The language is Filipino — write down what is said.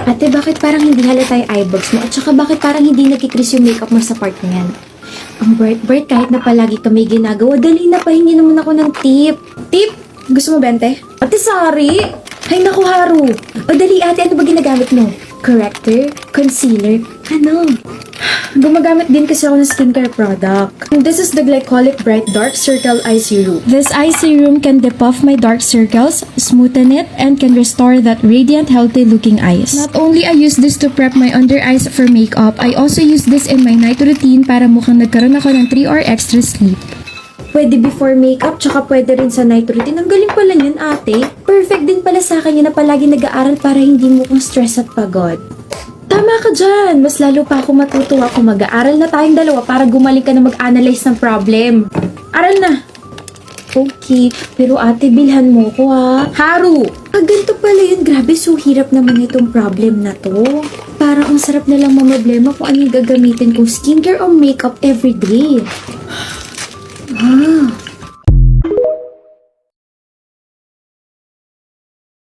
Ate, bakit parang hindi halata yung eyebags mo? At saka bakit parang hindi nagkikris yung makeup mo sa part na yan? Ang bright-bright kahit na palagi ka may ginagawa. Dali na, pahingi naman ako ng tip. Tip? Gusto mo, Bente? Ate, sorry! Ay, naku, Haru. O dali, ate, ano ba ginagamit mo? Corrector? Concealer? Ano? Gumagamit din kasi ako ng skincare product. This is the Glycolic Bright Dark Circle Eye Serum. This eye serum can depuff my dark circles, smoothen it, and can restore that radiant, healthy-looking eyes. Not only I use this to prep my under eyes for makeup, I also use this in my night routine para mukhang nagkaroon ako ng 3 hour extra sleep. Pwede before makeup, tsaka pwede rin sa night routine. Ang galing pala yun, ate. Perfect din pala sa akin yun na palagi nag-aaral para hindi mo kong stress at pagod. Tama ka dyan! Mas lalo pa ako matutuwa kung mag-aaral na tayong dalawa para gumaling ka na mag-analyze ng problem. Aral na! Okay, pero ate, bilhan mo ko ha. Haru! Ganito pala yun. Grabe, so hirap naman itong problem na to. Parang ang sarap na lang mamablema kung ano yung gagamitin kong skincare o makeup everyday.